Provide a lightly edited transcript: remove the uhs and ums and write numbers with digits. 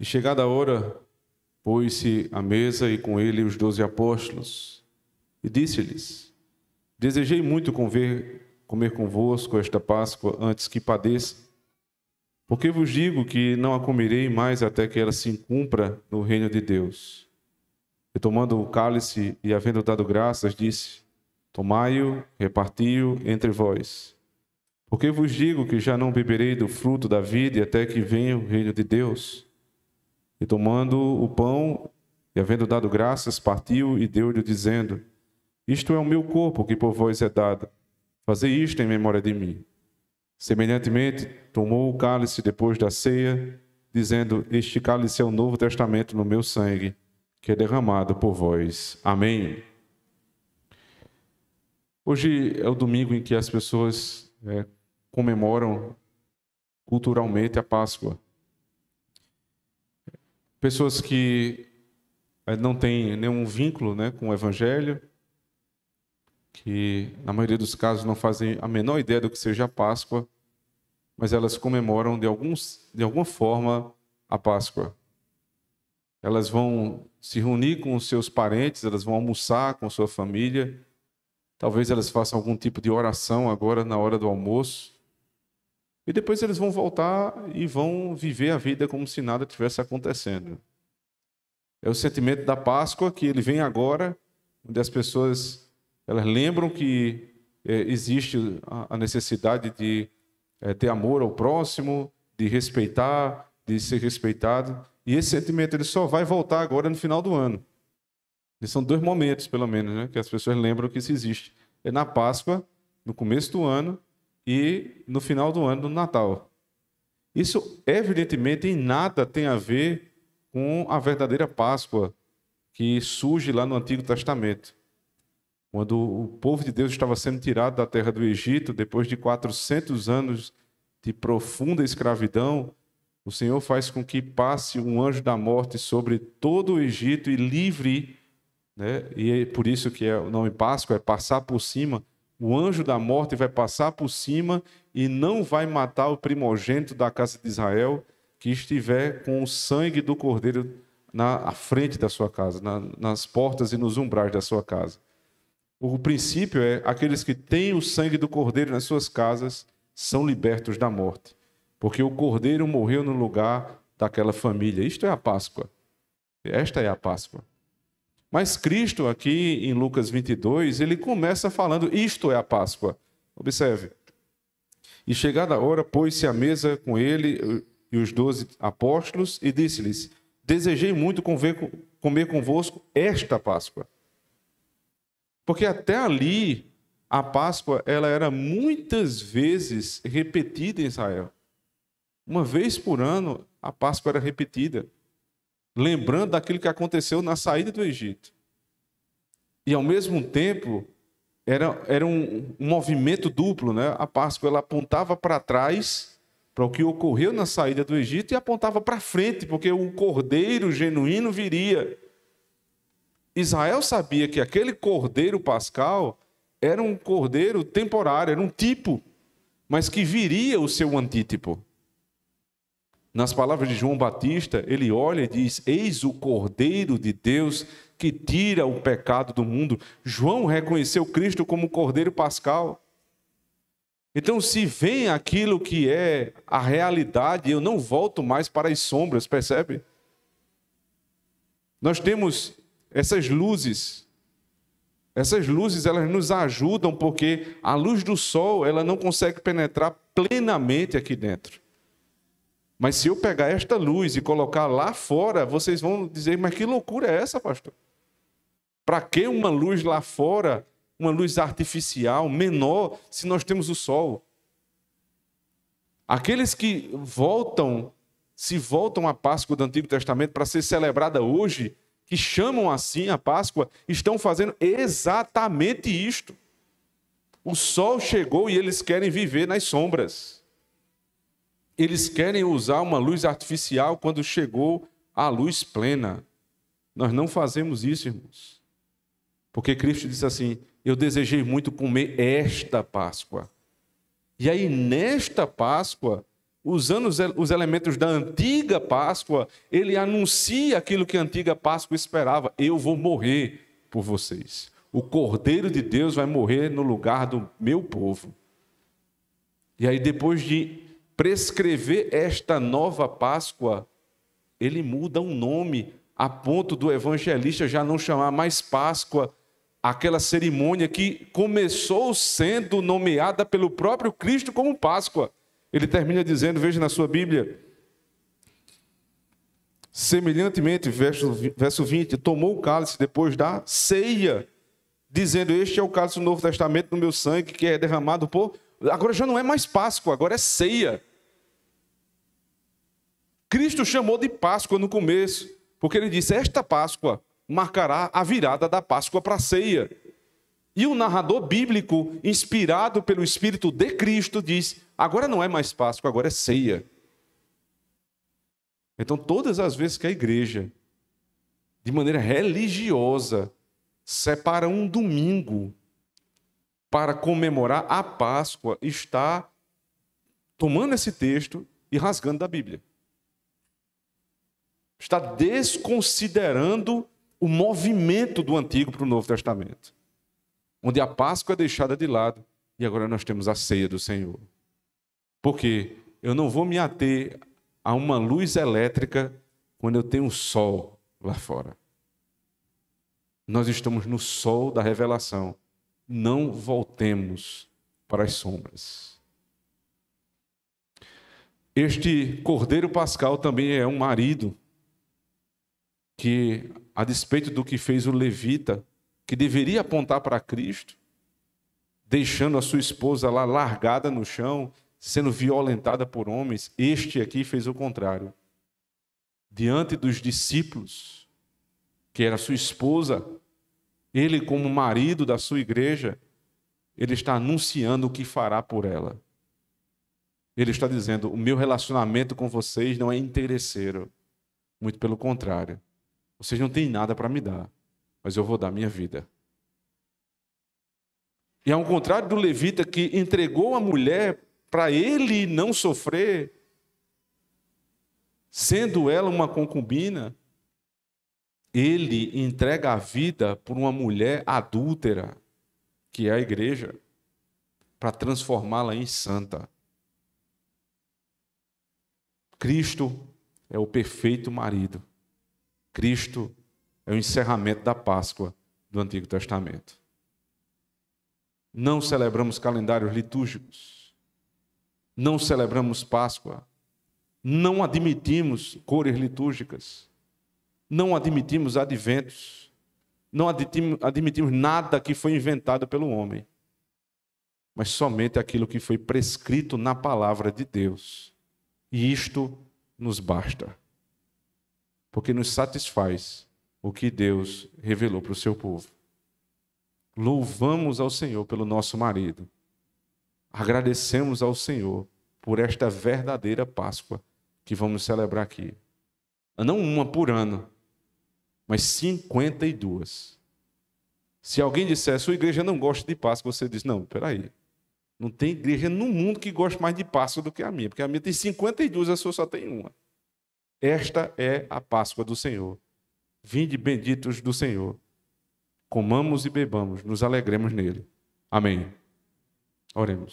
E chegada a hora, pôs-se à mesa e com ele os 12 apóstolos. E disse-lhes: Desejei muito comer convosco esta Páscoa antes que padeça. Porque vos digo que não a comerei mais até que ela se cumpra no reino de Deus. E tomando o cálice e havendo dado graças, disse: Tomai-o, reparti-o entre vós. Porque vos digo que já não beberei do fruto da vide até que venha o reino de Deus. E tomando o pão e havendo dado graças, partiu e deu-lhe, dizendo: Isto é o meu corpo que por vós é dado. Fazei isto em memória de mim. Semelhantemente, tomou o cálice depois da ceia, dizendo: Este cálice é o novo testamento no meu sangue, que é derramado por vós. Amém. Hoje é o domingo em que as pessoas comemoram culturalmente a Páscoa. Pessoas que não têm nenhum vínculo, com o Evangelho, que na maioria dos casos não fazem a menor ideia do que seja a Páscoa, mas elas comemoram de alguma forma a Páscoa. Elas vão se reunir com os seus parentes, elas vão almoçar com sua família, talvez elas façam algum tipo de oração agora na hora do almoço, e depois eles vão voltar e vão viver a vida como se nada tivesse acontecendo. É o sentimento da Páscoa que ele vem agora, onde as pessoas elas lembram que existe a necessidade de ter amor ao próximo, de respeitar, de ser respeitado. E esse sentimento ele só vai voltar agora no final do ano. E são 2 momentos, pelo menos, que as pessoas lembram que isso existe. É na Páscoa, no começo do ano, e no final do ano, no Natal. Isso, evidentemente, em nada tem a ver com a verdadeira Páscoa que surge lá no Antigo Testamento. Quando o povo de Deus estava sendo tirado da terra do Egito, depois de 400 anos de profunda escravidão, o Senhor faz com que passe um anjo da morte sobre todo o Egito e livre, e é por isso que o nome Páscoa é passar por cima. O anjo da morte vai passar por cima e não vai matar o primogênito da casa de Israel que estiver com o sangue do cordeiro na frente da sua casa, nas portas e nos umbrais da sua casa. O princípio é: aqueles que têm o sangue do cordeiro nas suas casas são libertos da morte, porque o cordeiro morreu no lugar daquela família. Isto é a Páscoa. Esta é a Páscoa. Mas Cristo, aqui em Lucas 22, ele começa falando: isto é a Páscoa. Observe. E chegada a hora, pôs-se à mesa com ele e os 12 apóstolos e disse-lhes: Desejei muito comer convosco esta Páscoa. Porque até ali, a Páscoa ela era muitas vezes repetida em Israel. Uma vez por ano, a Páscoa era repetida, lembrando daquilo que aconteceu na saída do Egito. E, ao mesmo tempo, era um movimento duplo. A Páscoa ela apontava para trás, para o que ocorreu na saída do Egito, e apontava para frente, porque o cordeiro genuíno viria. Israel sabia que aquele cordeiro pascal era um cordeiro temporário, era um tipo, mas que viria o seu antítipo. Nas palavras de João Batista, ele olha e diz: Eis o Cordeiro de Deus que tira o pecado do mundo. João reconheceu Cristo como Cordeiro pascal. Então, se vem aquilo que é a realidade, eu não volto mais para as sombras, percebe? Nós temos essas luzes elas nos ajudam porque a luz do sol ela não consegue penetrar plenamente aqui dentro. Mas se eu pegar esta luz e colocar lá fora, vocês vão dizer: mas que loucura é essa, pastor? Para que uma luz lá fora, uma luz artificial, menor, se nós temos o sol? Aqueles que se voltam à Páscoa do Antigo Testamento para ser celebrada hoje, que chamam assim a Páscoa, estão fazendo exatamente isto. O sol chegou e eles querem viver nas sombras. Eles querem usar uma luz artificial quando chegou a luz plena. Nós não fazemos isso, irmãos. Porque Cristo disse assim: eu desejei muito comer esta Páscoa. E aí, nesta Páscoa, usando os elementos da antiga Páscoa, ele anuncia aquilo que a antiga Páscoa esperava: eu vou morrer por vocês. O Cordeiro de Deus vai morrer no lugar do meu povo. E aí, depois de prescrever esta nova Páscoa, ele muda o nome, a ponto do evangelista já não chamar mais Páscoa aquela cerimônia que começou sendo nomeada pelo próprio Cristo como Páscoa. Ele termina dizendo, veja na sua Bíblia, semelhantemente, verso 20, tomou o cálice depois da ceia, dizendo, este é o cálice do Novo Testamento do meu sangue, que é derramado por... Agora já não é mais Páscoa, agora é ceia. Cristo chamou de Páscoa no começo, porque ele disse, esta Páscoa marcará a virada da Páscoa para a ceia. E o narrador bíblico, inspirado pelo Espírito de Cristo, diz, agora não é mais Páscoa, agora é ceia. Então, todas as vezes que a igreja, de maneira religiosa, separa um domingo para comemorar a Páscoa, está tomando esse texto e rasgando da Bíblia. Está desconsiderando o movimento do Antigo para o Novo Testamento, onde a Páscoa é deixada de lado e agora nós temos a ceia do Senhor. Porque eu não vou me ater a uma luz elétrica quando eu tenho sol lá fora. Nós estamos no sol da revelação. Não voltemos para as sombras. Este Cordeiro Pascal também é um marido que, a despeito do que fez o levita, que deveria apontar para Cristo, deixando a sua esposa lá largada no chão, sendo violentada por homens, este aqui fez o contrário. Diante dos discípulos, que era sua esposa, ele como marido da sua igreja, ele está anunciando o que fará por ela. Ele está dizendo, o meu relacionamento com vocês não é interesseiro, muito pelo contrário. Vocês não têm nada para me dar, mas eu vou dar minha vida. E ao contrário do levita que entregou a mulher para ele não sofrer, sendo ela uma concubina, ele entrega a vida por uma mulher adúltera, que é a igreja, para transformá-la em santa. Cristo é o perfeito marido. Cristo é o encerramento da Páscoa do Antigo Testamento. Não celebramos calendários litúrgicos. Não celebramos Páscoa. Não admitimos cores litúrgicas. Não admitimos adventos. Não admitimos nada que foi inventado pelo homem. Mas somente aquilo que foi prescrito na palavra de Deus. E isto nos basta. Porque nos satisfaz o que Deus revelou para o seu povo. Louvamos ao Senhor pelo nosso marido. Agradecemos ao Senhor por esta verdadeira Páscoa que vamos celebrar aqui. Não uma por ano, mas 52. Se alguém disser, sua igreja não gosta de Páscoa, você diz, não, peraí. Não tem igreja no mundo que goste mais de Páscoa do que a minha, porque a minha tem 52, a sua só tem uma. Esta é a Páscoa do Senhor. Vinde benditos do Senhor. Comamos e bebamos, nos alegremos nele. Amém. Oremos.